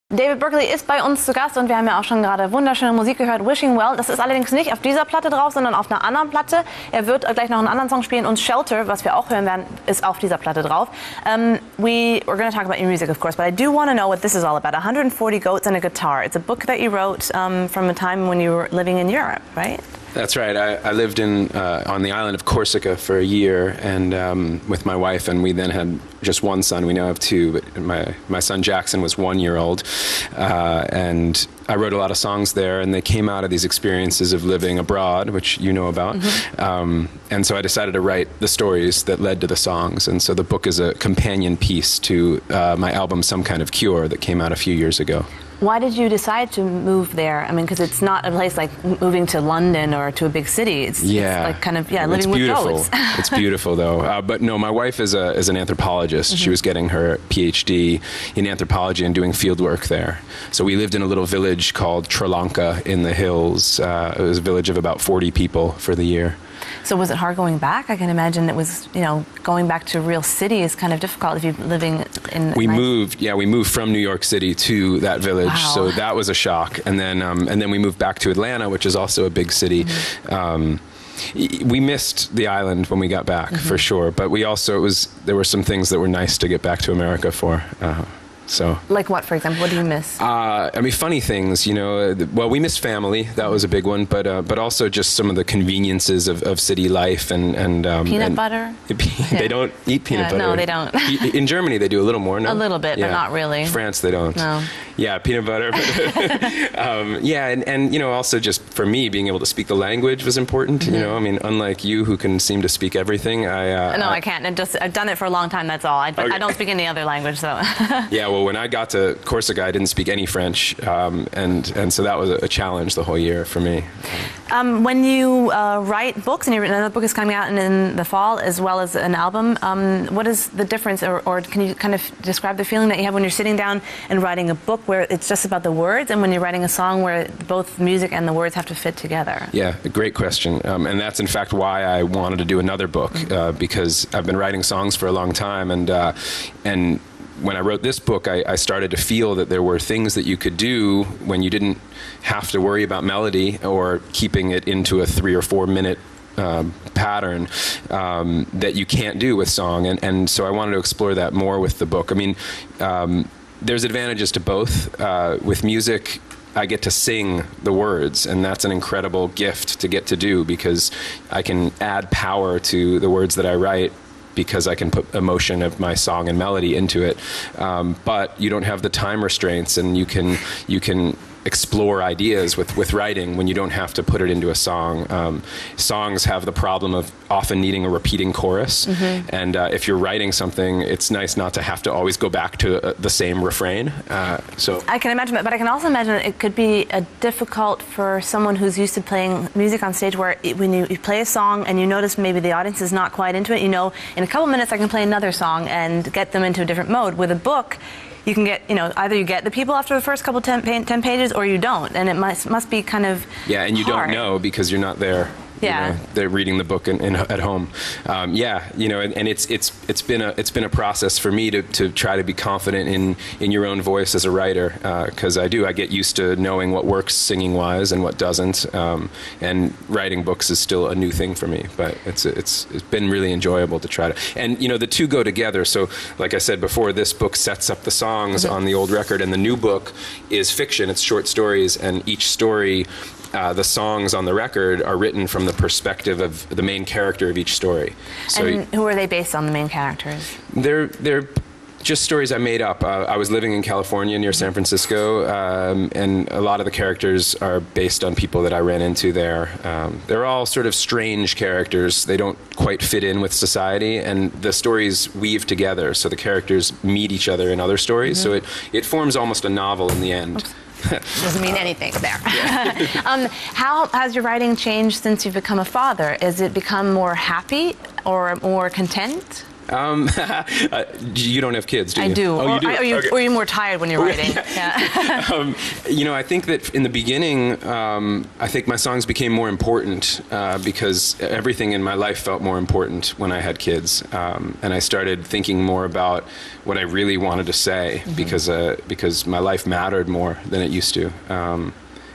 David Berkeley ist bei uns zu Gast und wir haben ja auch schon gerade wunderschöne Musik gehört, Wishing Well. Das ist allerdings nicht auf dieser Platte drauf, sondern auf einer anderen Platte. Er wird gleich noch einen anderen Song spielen und Shelter, was wir auch hören werden, ist auf dieser Platte drauf. We're going to talk about your music, of course, but I do want to know what this is all about. 140 Goats and a Guitar. It's a book that you wrote from a time when you were living in Europe, right? That's right. I lived on the island of Corsica for a year, and with my wife, and we then had just one son. We now have two, but my son Jackson was 1 year old, and I wrote a lot of songs there, and they came out of these experiences of living abroad, which you know about. And so I decided to write the stories that led to the songs, and so the book is a companion piece to my album Some Kind of Cure that came out a few years ago. Why did you decide to move there? I mean, because it's not a place like moving to London or to a big city. It's like kind of, living with goats. It's beautiful, though. But no, my wife is an anthropologist. She was getting her PhD in anthropology and doing field work there. So we lived in a little village called Tralanka in the hills. It was a village of about 40 people for the year. So was it hard going back? I can imagine it was, going back to a real city is kind of difficult if you're living in... We moved from New York City to that village, so that was a shock. And then we moved back to Atlanta, which is also a big city. We missed the island when we got back, for sure. But we also, there were some things that were nice to get back to America for. So, like what, for example? What do you miss? I mean, funny things, well, we miss family. That was a big one. But also just some of the conveniences of city life and peanut butter? They don't eat peanut butter. No, they don't. In Germany, they do a little more, no? A little bit, but not really. France, they don't. No. Yeah, peanut butter. And also just for me, being able to speak the language was important. I mean, unlike you, who can seem to speak everything, I can't. I've done it for a long time, that's all. I don't speak any other language, so... Yeah, well, when I got to Corsica, I didn't speak any French, and so that was a challenge the whole year for me. When you write books, and another book is coming out in the fall, as well as an album, what is the difference, or can you kind of describe the feeling that you have when you're sitting down and writing a book where it's just about the words, and when you're writing a song where both music and the words have to fit together? Yeah, a great question, and that's in fact why I wanted to do another book, because I've been writing songs for a long time, and when I wrote this book, I started to feel that there were things that you could do when you didn't have to worry about melody or keeping it into a 3 or 4 minute pattern that you can't do with song. And so I wanted to explore that more with the book. I mean, there's advantages to both. With music, I get to sing the words, and that's an incredible gift to get to do, because I can add power to the words that I write, because I can put emotion of my song and melody into it. But you don't have the time restraints, and you can explore ideas with writing when you don't have to put it into a song. Songs have the problem of often needing a repeating chorus, and if you're writing something, it's nice not to have to always go back to the same refrain. So I can imagine that, but I can also imagine it could be difficult for someone who's used to playing music on stage, where when you play a song and you notice maybe the audience is not quite into it, in a couple minutes I can play another song and get them into a different mode. With a book, you can get, either you get the people after the first couple 10 pages, or you don't, and it must be kind of and you hard. don't know because you're not there. They're reading the book at home. And it's been a process for me to try to be confident in your own voice as a writer, because I get used to knowing what works singing wise and what doesn't, and writing books is still a new thing for me, but it's been really enjoyable to try to, and the two go together. So like I said before, this book sets up the songs on the old record, and the new book is fiction. It's short stories, and each story, the songs on the record are written from the perspective of the main character of each story. So, and who are they based on, the main characters? They're just stories I made up. I was living in California near San Francisco, and a lot of the characters are based on people that I ran into there. They're all sort of strange characters. They don't quite fit in with society, and the stories weave together, so the characters meet each other in other stories, so it forms almost a novel in the end. Doesn't mean anything there. How has your writing changed since you've become a father? Has it become more happy or more content? You don't have kids, do you? I do. Oh, you do? Or are you more tired when you're writing? Yeah. You know, I think that in the beginning, I think my songs became more important because everything in my life felt more important when I had kids, and I started thinking more about what I really wanted to say because my life mattered more than it used to.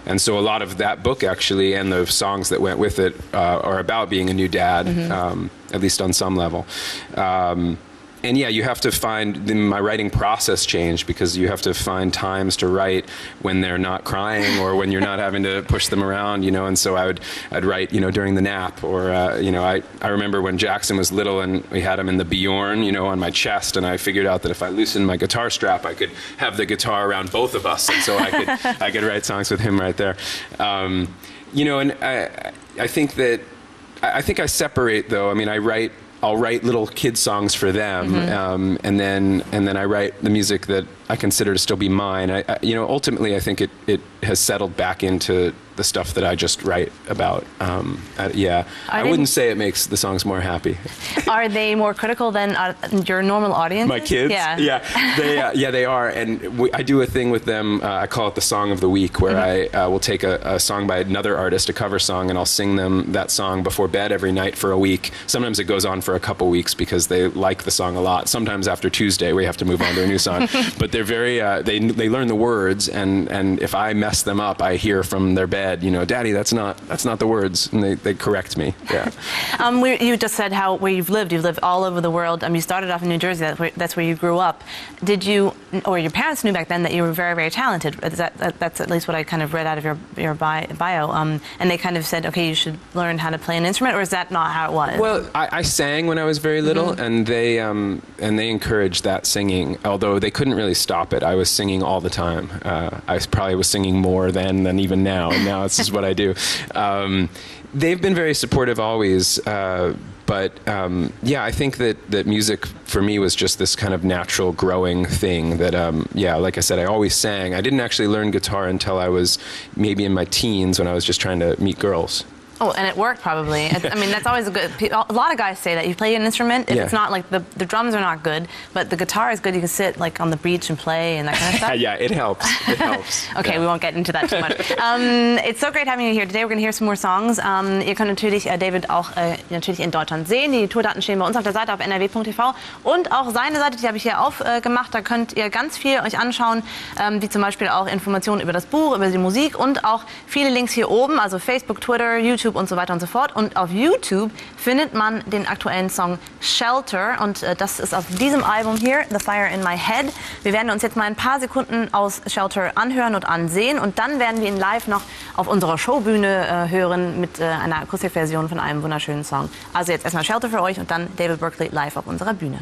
And so a lot of that book, actually, and the songs that went with it are about being a new dad, at least on some level. And yeah, you have to find, my writing process changed because you have to find times to write when they're not crying or when you're not having to push them around, you know, and so I'd write, you know, during the nap, or, you know, I remember when Jackson was little and we had him in the Bjorn, you know, on my chest, and I figured out that if I loosened my guitar strap, I could have the guitar around both of us, and so I could write songs with him right there. You know, and I think I separate, though. I mean, I'll write little kid songs for them, and then I write the music that I consider to still be mine. You know, ultimately, I think it has settled back into the stuff that I just write about. Yeah, I wouldn't say it makes the songs more happy. Are they more critical than your normal audience? My kids? Yeah, they are. And I do a thing with them. I call it the Song of the Week, where I will take a song by another artist, a cover song, and I'll sing them that song before bed every night for a week. Sometimes it goes on for a couple weeks because they like the song a lot. Sometimes after Tuesday we have to move on to a new song. But they're very they learn the words, and if I mess them up, I hear from their bed, you know, Daddy, that's not the words, and they correct me. Yeah. You just said where you've lived all over the world. You started off in New Jersey. That's where you grew up. Did you, or your parents knew back then that you were very, very talented? That's at least what I kind of read out of your bio. And they kind of said, okay, you should learn how to play an instrument, or is that not how it was? Well, I sang when I was very little, and they encouraged that singing, although they couldn't really stop it. I was singing all the time. I probably was singing more then than even now, and now this is what I do. They've been very supportive always, but yeah, I think that music for me was just this kind of natural growing thing that, yeah, like I said, I always sang. I didn't actually learn guitar until I was maybe in my teens, when I was just trying to meet girls. Oh, and it worked probably. I mean, that's always a good. A lot of guys say that you play an instrument. It's not like the drums are not good, but the guitar is good. You can sit like on the beach and play and that kind of stuff. Yeah, it helps. It helps. Okay, we won't get into that too much. It's so great having you here today. We're going to hear some more songs. Ihr könnt natürlich David auch natürlich in Deutschland sehen. Die Tourdaten stehen bei uns auf der Seite auf nrw.tv und auch seine Seite, die habe ich hier aufgemacht. Da könnt ihr ganz viel euch anschauen, wie zum Beispiel auch Informationen über das Buch, über die Musik und auch viele Links hier oben, also Facebook, Twitter, YouTube und so weiter und so fort. Und auf YouTube findet man den aktuellen Song Shelter, und das ist auf diesem Album hier, The Fire in My Head. Wir werden uns jetzt mal ein paar Sekunden aus Shelter anhören und ansehen, und dann werden wir ihn live noch auf unserer Showbühne hören mit einer Akustikversion von einem wunderschönen Song. Also jetzt erstmal Shelter für euch und dann David Berkeley live auf unserer Bühne.